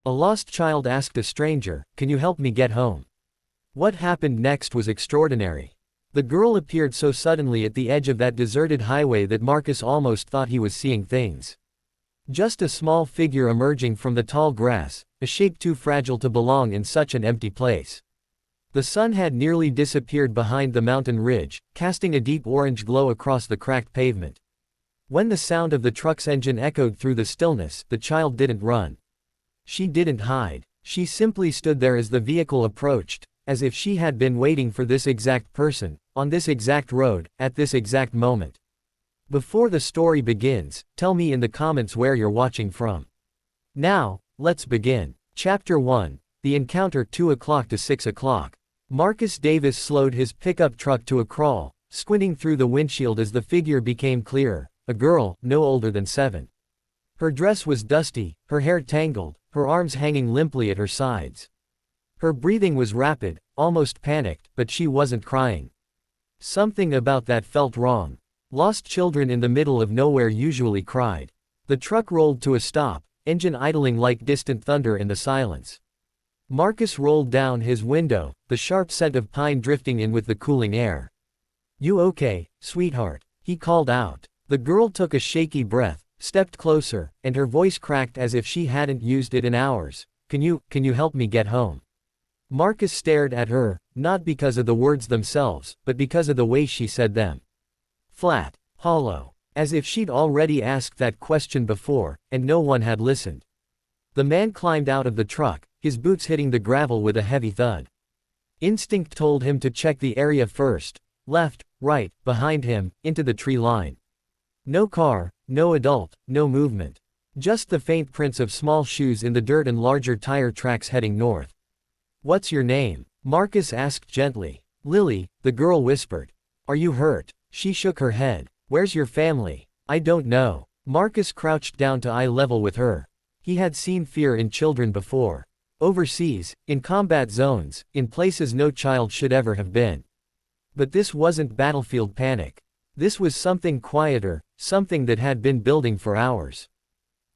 A lost child asked a stranger, "Can you help me get home?" What happened next was extraordinary. The girl appeared so suddenly at the edge of that deserted highway that Marcus almost thought he was seeing things. Just a small figure emerging from the tall grass, a shape too fragile to belong in such an empty place. The sun had nearly disappeared behind the mountain ridge, casting a deep orange glow across the cracked pavement. When the sound of the truck's engine echoed through the stillness, the child didn't run. She didn't hide. She simply stood there as the vehicle approached, as if she had been waiting for this exact person, on this exact road, at this exact moment. Before the story begins, tell me in the comments where you're watching from. Now, let's begin. Chapter 1. The encounter 2 o'clock to 6 o'clock. Marcus Davis slowed his pickup truck to a crawl, squinting through the windshield as the figure became clearer, a girl, no older than 7. Her dress was dusty, her hair tangled, her arms hanging limply at her sides. Her breathing was rapid, almost panicked, but she wasn't crying. Something about that felt wrong. Lost children in the middle of nowhere usually cried. The truck rolled to a stop, engine idling like distant thunder in the silence. Marcus rolled down his window, the sharp scent of pine drifting in with the cooling air. "You okay, sweetheart?" he called out. The girl took a shaky breath, stepped closer, and her voice cracked as if she hadn't used it in hours. Can you help me get home?" Marcus stared at her, not because of the words themselves, but because of the way she said them. Flat, hollow, as if she'd already asked that question before, and no one had listened. The man climbed out of the truck, his boots hitting the gravel with a heavy thud. Instinct told him to check the area first, left, right, behind him, into the tree line. No car, no adult, no movement. Just the faint prints of small shoes in the dirt and larger tire tracks heading north. "What's your name?" Marcus asked gently. "Lily," the girl whispered. "Are you hurt?" She shook her head. "Where's your family?" "I don't know." Marcus crouched down to eye level with her. He had seen fear in children before. Overseas, in combat zones, in places no child should ever have been. But this wasn't battlefield panic. This was something quieter, something that had been building for hours.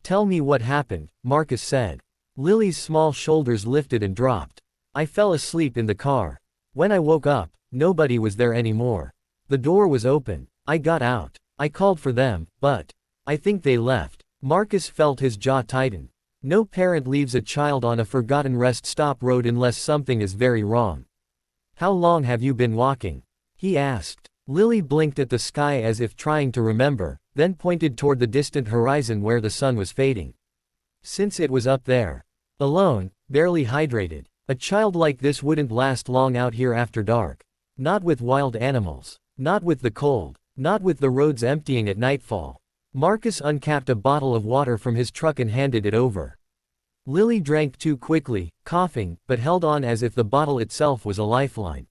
"Tell me what happened," Marcus said. Lily's small shoulders lifted and dropped. "I fell asleep in the car. When I woke up, nobody was there anymore. The door was open. I got out. I called for them, but I think they left." Marcus felt his jaw tighten. No parent leaves a child on a forgotten rest stop road unless something is very wrong. "How long have you been walking?" he asked. Lily blinked at the sky as if trying to remember, then pointed toward the distant horizon where the sun was fading. "Since it was up there. Alone, barely hydrated. A child like this wouldn't last long out here after dark. Not with wild animals. Not with the cold. Not with the roads emptying at nightfall." Marcus uncapped a bottle of water from his truck and handed it over. Lily drank too quickly, coughing, but held on as if the bottle itself was a lifeline.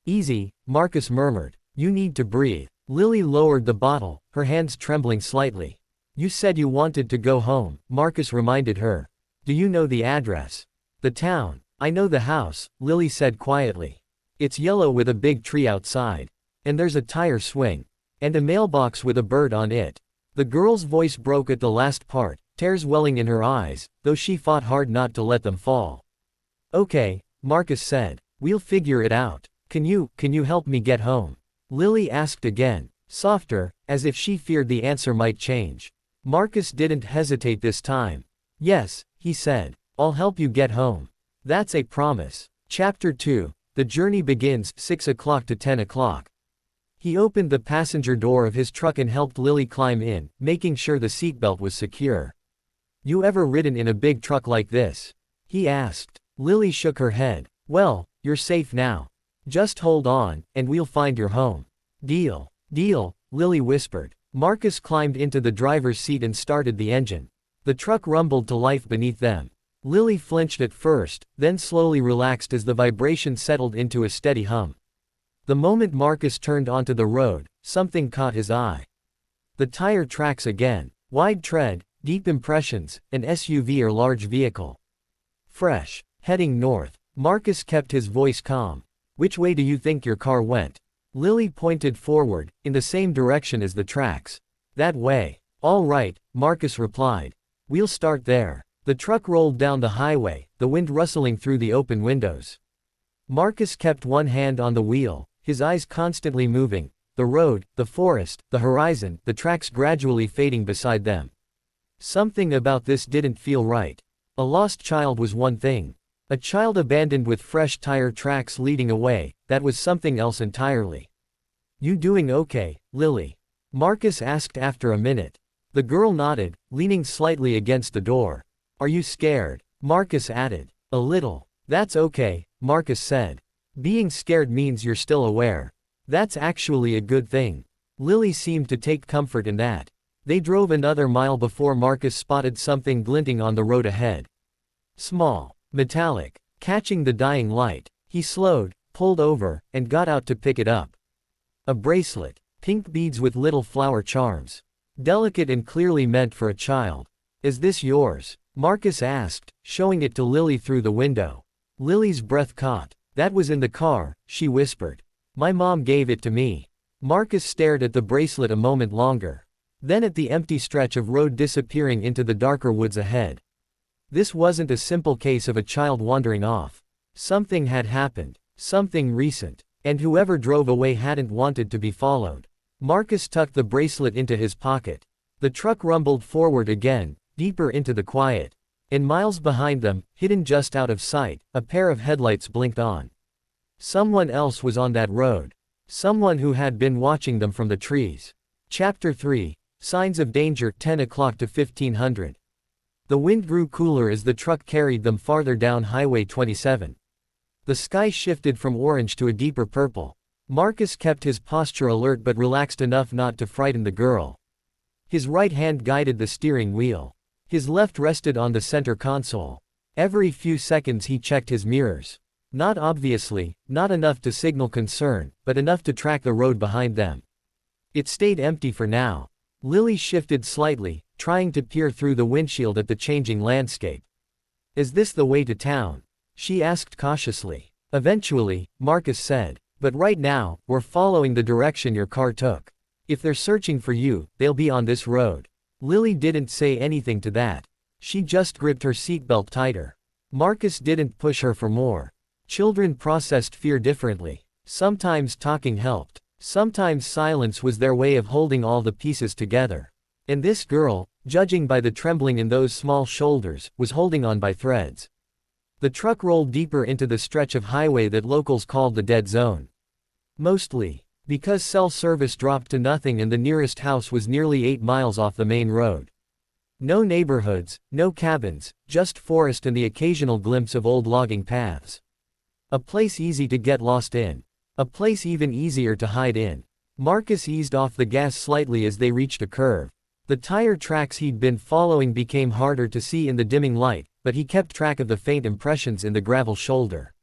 "Easy," Marcus murmured. "You need to breathe." Lily lowered the bottle, her hands trembling slightly. "You said you wanted to go home," Marcus reminded her. "Do you know the address?" "The town. I know the house," Lily said quietly. "It's yellow with a big tree outside. And there's a tire swing. And a mailbox with a bird on it." The girl's voice broke at the last part, tears welling in her eyes, though she fought hard not to let them fall. "Okay," Marcus said. "We'll figure it out. Can you help me get home?" Lily asked again, softer, as if she feared the answer might change. Marcus didn't hesitate this time. "Yes," he said. "I'll help you get home. That's a promise." Chapter 2. The journey begins, 6 o'clock to 10 o'clock. He opened the passenger door of his truck and helped Lily climb in, making sure the seatbelt was secure. "You ever ridden in a big truck like this?" he asked. Lily shook her head. "Well, you're safe now. Just hold on, and we'll find your home." "Deal. Deal," Lily whispered. Marcus climbed into the driver's seat and started the engine. The truck rumbled to life beneath them. Lily flinched at first, then slowly relaxed as the vibration settled into a steady hum. The moment Marcus turned onto the road, something caught his eye. The tire tracks again. Wide tread, deep impressions, an SUV or large vehicle. Fresh. Heading north. Marcus kept his voice calm. "Which way do you think your car went?" Lily pointed forward, in the same direction as the tracks. "That way." "All right," Marcus replied. "We'll start there." The truck rolled down the highway, the wind rustling through the open windows. Marcus kept one hand on the wheel, his eyes constantly moving, the road, the forest, the horizon, the tracks gradually fading beside them. Something about this didn't feel right. A lost child was one thing. A child abandoned with fresh tire tracks leading away, that was something else entirely. "You doing okay, Lily?" Marcus asked after a minute. The girl nodded, leaning slightly against the door. "Are you scared?" Marcus added. "A little." "That's okay," Marcus said. "Being scared means you're still aware. That's actually a good thing." Lily seemed to take comfort in that. They drove another mile before Marcus spotted something glinting on the road ahead. Small, metallic, catching the dying light. He slowed, pulled over, and got out to pick it up. A bracelet, pink beads with little flower charms. Delicate and clearly meant for a child. "Is this yours?" Marcus asked, showing it to Lily through the window. Lily's breath caught. "That was in the car," she whispered. "My mom gave it to me." Marcus stared at the bracelet a moment longer. Then at the empty stretch of road disappearing into the darker woods ahead. This wasn't a simple case of a child wandering off. Something had happened. Something recent. And whoever drove away hadn't wanted to be followed. Marcus tucked the bracelet into his pocket. The truck rumbled forward again, deeper into the quiet. And miles behind them, hidden just out of sight, a pair of headlights blinked on. Someone else was on that road. Someone who had been watching them from the trees. Chapter 3. Signs of Danger, 10 o'clock to 1500. The wind grew cooler as the truck carried them farther down Highway 27. The sky shifted from orange to a deeper purple. Marcus kept his posture alert but relaxed enough not to frighten the girl. His right hand guided the steering wheel. His left rested on the center console. Every few seconds he checked his mirrors. Not obviously, not enough to signal concern, but enough to track the road behind them. It stayed empty for now. Lily shifted slightly, trying to peer through the windshield at the changing landscape. "Is this the way to town?" she asked cautiously. "Eventually," Marcus said. "But right now, we're following the direction your car took. If they're searching for you, they'll be on this road." Lily didn't say anything to that. She just gripped her seatbelt tighter. Marcus didn't push her for more. Children processed fear differently. Sometimes talking helped. Sometimes silence was their way of holding all the pieces together. And this girl, judging by the trembling in those small shoulders, was holding on by threads. The truck rolled deeper into the stretch of highway that locals called the dead zone. Mostly because cell service dropped to nothing and the nearest house was nearly 8 miles off the main road. No neighborhoods, no cabins, just forest and the occasional glimpse of old logging paths. A place easy to get lost in. A place even easier to hide in. Marcus eased off the gas slightly as they reached a curve. The tire tracks he'd been following became harder to see in the dimming light, but he kept track of the faint impressions in the gravel shoulder.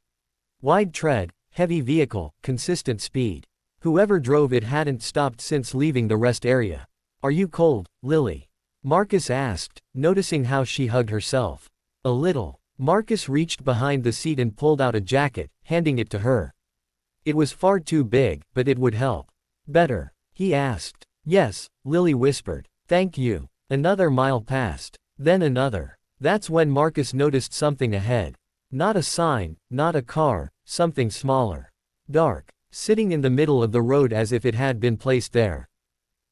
Wide tread, heavy vehicle, consistent speed. Whoever drove it hadn't stopped since leaving the rest area. "Are you cold, Lily?" Marcus asked, noticing how she hugged herself. "A little." Marcus reached behind the seat and pulled out a jacket, handing it to her. It was far too big, but it would help. "Better?" he asked. "Yes," Lily whispered. "Thank you." Another mile passed. Then another. That's when Marcus noticed something ahead. Not a sign, not a car, something smaller. Dark. Sitting in the middle of the road as if it had been placed there.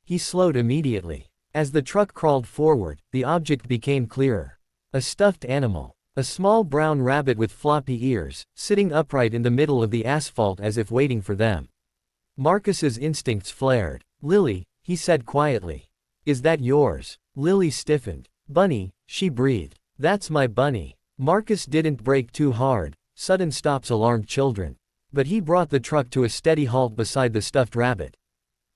He slowed immediately. As the truck crawled forward, the object became clearer. A stuffed animal. A small brown rabbit with floppy ears, sitting upright in the middle of the asphalt as if waiting for them. Marcus's instincts flared. "Lily," he said quietly. "Is that yours?" Lily stiffened. "Bunny," she breathed. "That's my bunny." Marcus didn't brake too hard. Sudden stops alarmed children. But he brought the truck to a steady halt beside the stuffed rabbit.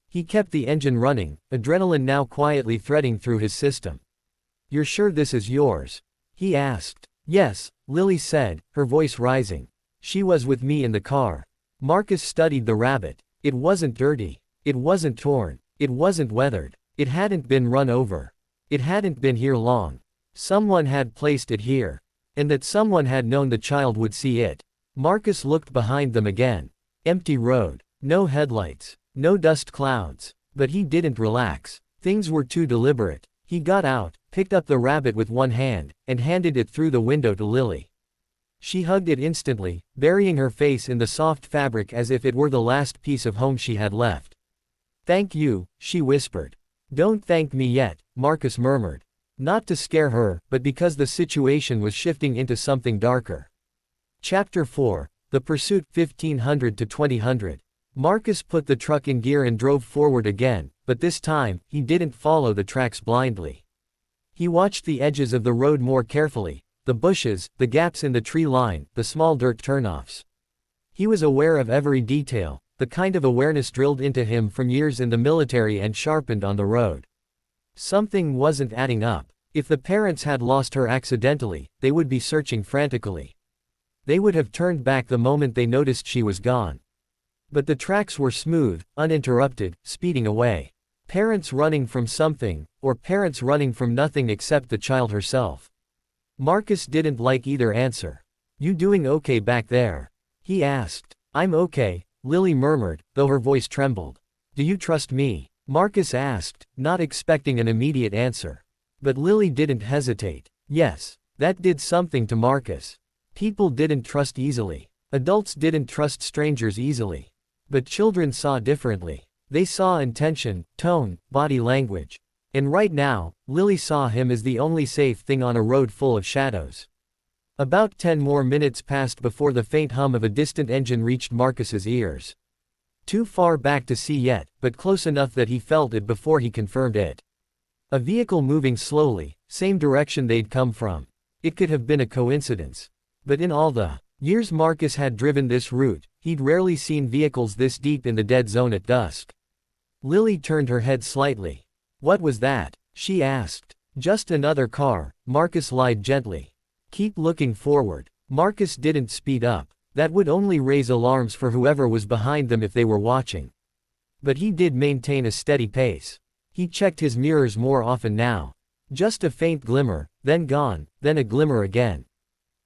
He kept the engine running, adrenaline now quietly threading through his system. "You're sure this is yours?" he asked. "Yes," Lily said, her voice rising. "She was with me in the car." Marcus studied the rabbit. It wasn't dirty. It wasn't torn. It wasn't weathered. It hadn't been run over. It hadn't been here long. Someone had placed it here. And that someone had known the child would see it. Marcus looked behind them again. Empty road. No headlights. No dust clouds. But he didn't relax. Things were too deliberate. He got out, picked up the rabbit with one hand, and handed it through the window to Lily. She hugged it instantly, burying her face in the soft fabric as if it were the last piece of home she had left. "Thank you," she whispered. "Don't thank me yet," Marcus murmured. Not to scare her, but because the situation was shifting into something darker. Chapter 4, The Pursuit, 1500 to 2000. Marcus put the truck in gear and drove forward again, but this time, he didn't follow the tracks blindly. He watched the edges of the road more carefully, the bushes, the gaps in the tree line, the small dirt turnoffs. He was aware of every detail, the kind of awareness drilled into him from years in the military and sharpened on the road. Something wasn't adding up. If the parents had lost her accidentally, they would be searching frantically. They would have turned back the moment they noticed she was gone. But the tracks were smooth, uninterrupted, speeding away. Parents running from something, or parents running from nothing except the child herself. Marcus didn't like either answer. "You doing okay back there?" he asked. "I'm okay," Lily murmured, though her voice trembled. "Do you trust me?" Marcus asked, not expecting an immediate answer. But Lily didn't hesitate. Yes. That did something to Marcus. People didn't trust easily. Adults didn't trust strangers easily. But children saw differently. They saw intention, tone, body language. And right now, Lily saw him as the only safe thing on a road full of shadows. About 10 more minutes passed before the faint hum of a distant engine reached Marcus's ears. Too far back to see yet, but close enough that he felt it before he confirmed it. A vehicle moving slowly, same direction they'd come from. It could have been a coincidence. But in all the years Marcus had driven this route, he'd rarely seen vehicles this deep in the dead zone at dusk. Lily turned her head slightly. "What was that?" she asked. "Just another car," Marcus lied gently. "Keep looking forward." Marcus didn't speed up. That would only raise alarms for whoever was behind them if they were watching. But he did maintain a steady pace. He checked his mirrors more often now. Just a faint glimmer, then gone, then a glimmer again.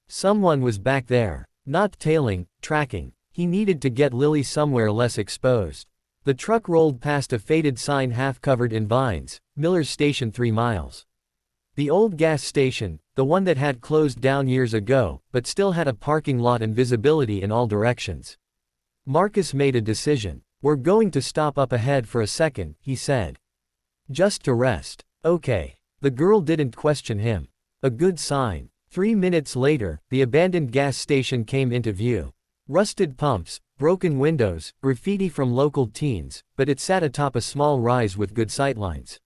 Someone was back there. Not tailing, tracking. He needed to get Lily somewhere less exposed. The truck rolled past a faded sign half covered in vines, "Miller's Station 3 miles." The old gas station, the one that had closed down years ago, but still had a parking lot and visibility in all directions. Marcus made a decision. "We're going to stop up ahead for a second," he said. "Just to rest." "Okay." The girl didn't question him. A good sign. 3 minutes later, the abandoned gas station came into view. Rusted pumps, broken windows, graffiti from local teens, but it sat atop a small rise with good sightlines.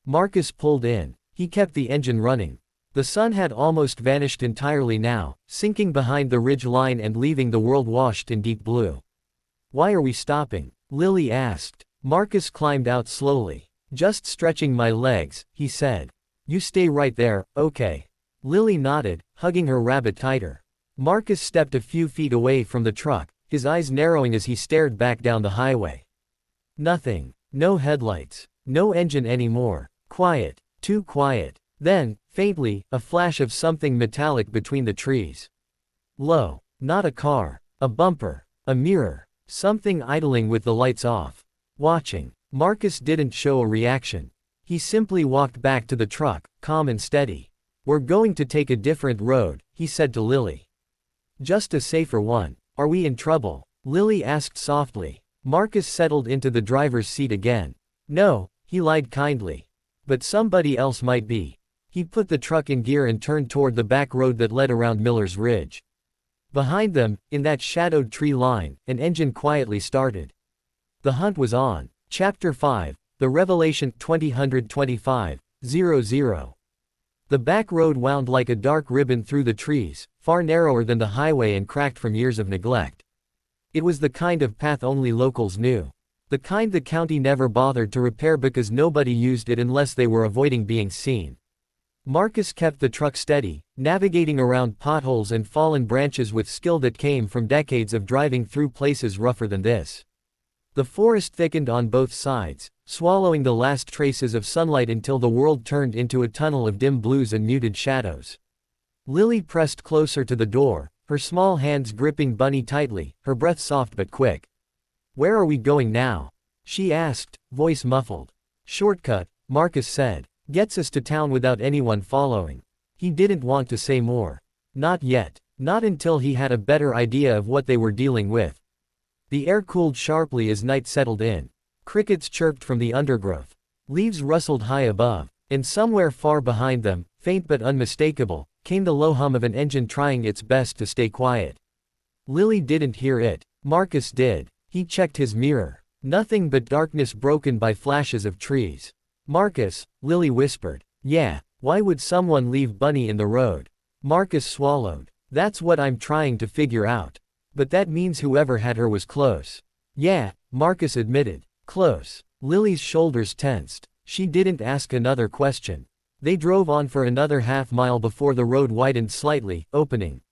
Marcus pulled in. He kept the engine running. The sun had almost vanished entirely now, sinking behind the ridge line and leaving the world washed in deep blue. "Why are we stopping?" Lily asked. Marcus climbed out slowly. "Just stretching my legs," he said. "You stay right there, okay?" Lily nodded, hugging her rabbit tighter. Marcus stepped a few feet away from the truck, his eyes narrowing as he stared back down the highway. Nothing. No headlights. No engine anymore. Quiet. Too quiet. Then, faintly, a flash of something metallic between the trees. Low. Not a car. A bumper. A mirror. Something idling with the lights off. Watching. Marcus didn't show a reaction. He simply walked back to the truck, calm and steady. "We're going to take a different road," he said to Lily. "Just a safer one." "Are we in trouble?" Lily asked softly. Marcus settled into the driver's seat again. "No," he lied kindly. "But somebody else might be." He put the truck in gear and turned toward the back road that led around Miller's Ridge. Behind them, in that shadowed tree line, an engine quietly started. The hunt was on. Chapter 5, The Revelation, 2025-00. The back road wound like a dark ribbon through the trees, far narrower than the highway and cracked from years of neglect. It was the kind of path only locals knew. The kind the county never bothered to repair because nobody used it unless they were avoiding being seen. Marcus kept the truck steady, navigating around potholes and fallen branches with skill that came from decades of driving through places rougher than this. The forest thickened on both sides, swallowing the last traces of sunlight until the world turned into a tunnel of dim blues and muted shadows. Lily pressed closer to the door, her small hands gripping Bunny tightly, her breath soft but quick. "Where are we going now?" she asked, voice muffled. "Shortcut," Marcus said. Gets us to town without anyone following. He didn't want to say more. Not yet. Not until he had a better idea of what they were dealing with. The air cooled sharply as night settled in. Crickets chirped from the undergrowth. Leaves rustled high above. And somewhere far behind them, faint but unmistakable, came the low hum of an engine trying its best to stay quiet. Lily didn't hear it. Marcus did. He checked his mirror. Nothing but darkness broken by flashes of trees. Marcus, Lily whispered. Yeah, why would someone leave Bunny in the road? Marcus swallowed. That's what I'm trying to figure out. But that means whoever had her was close. Yeah, Marcus admitted. Close. Lily's shoulders tensed. She didn't ask another question. They drove on for another half-mile before the road widened slightly, opening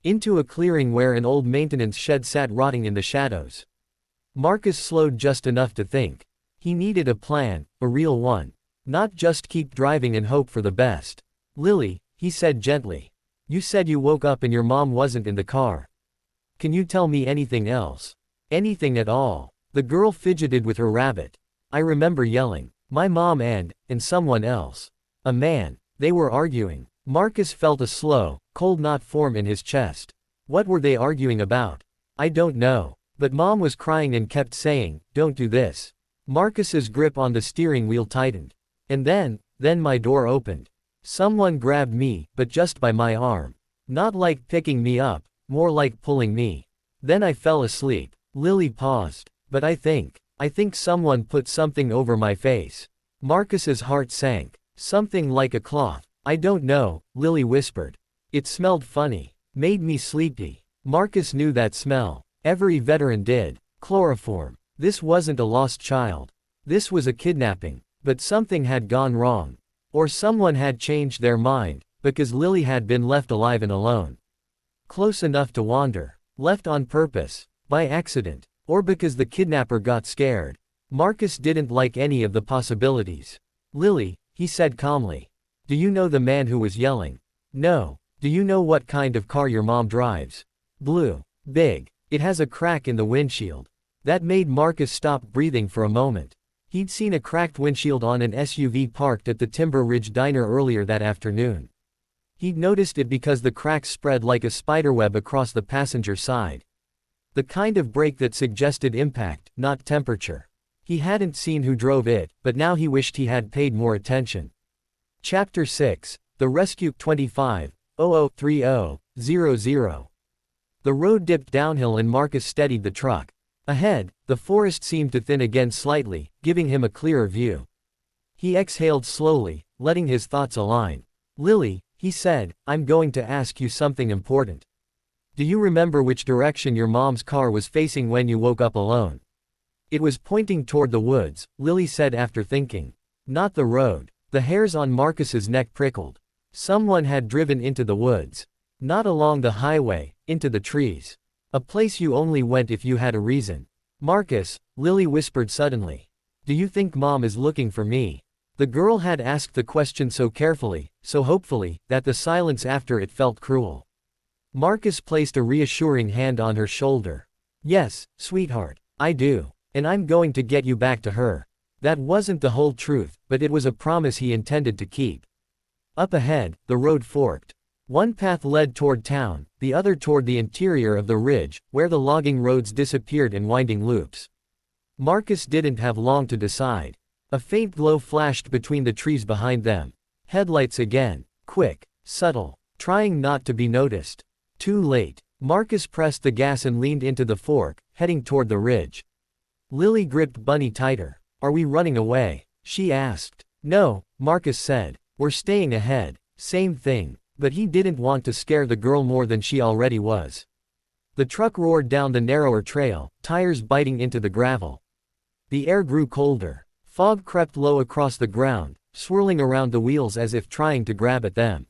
into a clearing where an old maintenance shed sat rotting in the shadows. Marcus slowed just enough to think. He needed a plan, a real one. Not just keep driving and hope for the best. Lily, he said gently. You said you woke up and your mom wasn't in the car. Can you tell me anything else? Anything at all? The girl fidgeted with her rabbit. I remember yelling. My mom and someone else. A man. They were arguing. Marcus felt a slow, cold knot form in his chest. What were they arguing about? I don't know. But Mom was crying and kept saying, don't do this. Marcus's grip on the steering wheel tightened. And then my door opened. Someone grabbed me, but just by my arm. Not like picking me up, more like pulling me. Then I fell asleep. Lily paused. But I think someone put something over my face. Marcus's heart sank. Something like a cloth. I don't know, Lily whispered. It smelled funny. Made me sleepy. Marcus knew that smell. Every veteran did. Chloroform. This wasn't a lost child. This was a kidnapping. But something had gone wrong. Or someone had changed their mind, because Lily had been left alive and alone. Close enough to wander. Left on purpose. By accident. Or because the kidnapper got scared. Marcus didn't like any of the possibilities. Lily, he said calmly. Do you know the man who was yelling? No. Do you know what kind of car your mom drives? Blue. Big. It has a crack in the windshield. That made Marcus stop breathing for a moment. He'd seen a cracked windshield on an SUV parked at the Timber Ridge Diner earlier that afternoon. He'd noticed it because the cracks spread like a spiderweb across the passenger side. The kind of break that suggested impact, not temperature. He hadn't seen who drove it, but now he wished he had paid more attention. Chapter 6, The Rescue 25-0030-00. The road dipped downhill and Marcus steadied the truck. Ahead, the forest seemed to thin again slightly, giving him a clearer view. He exhaled slowly, letting his thoughts align. Lily, he said, I'm going to ask you something important. Do you remember which direction your mom's car was facing when you woke up alone? It was pointing toward the woods, Lily said after thinking. Not the road. The hairs on Marcus's neck prickled. Someone had driven into the woods. Not along the highway, into the trees. A place you only went if you had a reason. Marcus, Lily whispered suddenly. Do you think Mom is looking for me? The girl had asked the question so carefully, so hopefully, that the silence after it felt cruel. Marcus placed a reassuring hand on her shoulder. Yes, sweetheart, I do. And I'm going to get you back to her. That wasn't the whole truth, but it was a promise he intended to keep. Up ahead, the road forked. One path led toward town, the other toward the interior of the ridge, where the logging roads disappeared in winding loops. Marcus didn't have long to decide. A faint glow flashed between the trees behind them. Headlights again. Quick. Subtle. Trying not to be noticed. Too late. Marcus pressed the gas and leaned into the fork, heading toward the ridge. Lily gripped Bunny tighter. Are we running away? She asked. No, Marcus said. We're staying ahead. Same thing. But he didn't want to scare the girl more than she already was. The truck roared down the narrower trail, tires biting into the gravel. The air grew colder. Fog crept low across the ground, swirling around the wheels as if trying to grab at them.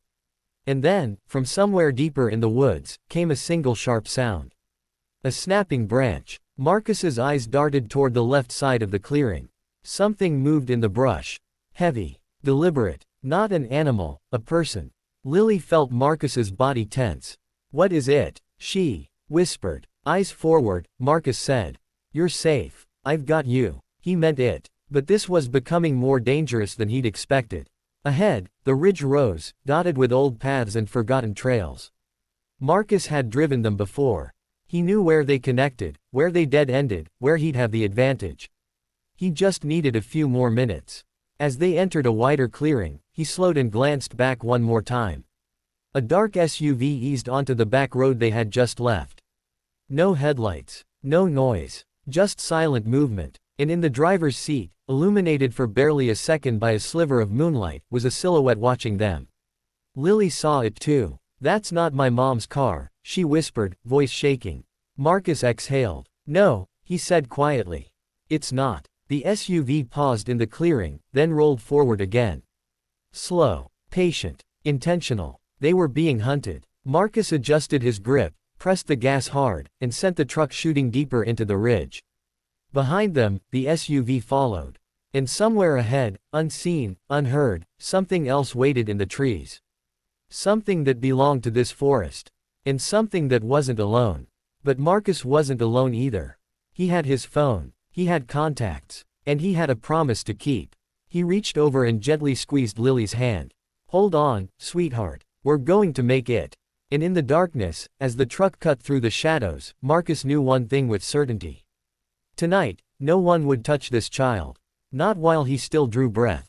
And then, from somewhere deeper in the woods, came a single sharp sound. A snapping branch. Marcus's eyes darted toward the left side of the clearing. Something moved in the brush. Heavy. Deliberate. Not an animal, a person. Lily felt Marcus's body tense. What is it? She whispered. Eyes forward, Marcus said. You're safe. I've got you. He meant it. But this was becoming more dangerous than he'd expected. Ahead, the ridge rose, dotted with old paths and forgotten trails. Marcus had driven them before. He knew where they connected, where they dead-ended, where he'd have the advantage. He just needed a few more minutes. As they entered a wider clearing, he slowed and glanced back one more time. A dark SUV eased onto the back road they had just left. No headlights, no noise, just silent movement, and in the driver's seat, illuminated for barely a second by a sliver of moonlight, was a silhouette watching them. Lily saw it too. "That's not my mom's car," she whispered, voice shaking. Marcus exhaled. "No," he said quietly. "It's not." The SUV paused in the clearing, then rolled forward again. Slow, patient, intentional. They were being hunted. Marcus adjusted his grip, pressed the gas hard, and sent the truck shooting deeper into the ridge. Behind them, the SUV followed. And somewhere ahead, unseen, unheard, something else waited in the trees. Something that belonged to this forest. And something that wasn't alone. But Marcus wasn't alone either. He had his phone, he had contacts, and he had a promise to keep. He reached over and gently squeezed Lily's hand. "Hold on, sweetheart. We're going to make it." And in the darkness, as the truck cut through the shadows, Marcus knew one thing with certainty. Tonight, no one would touch this child. Not while he still drew breath.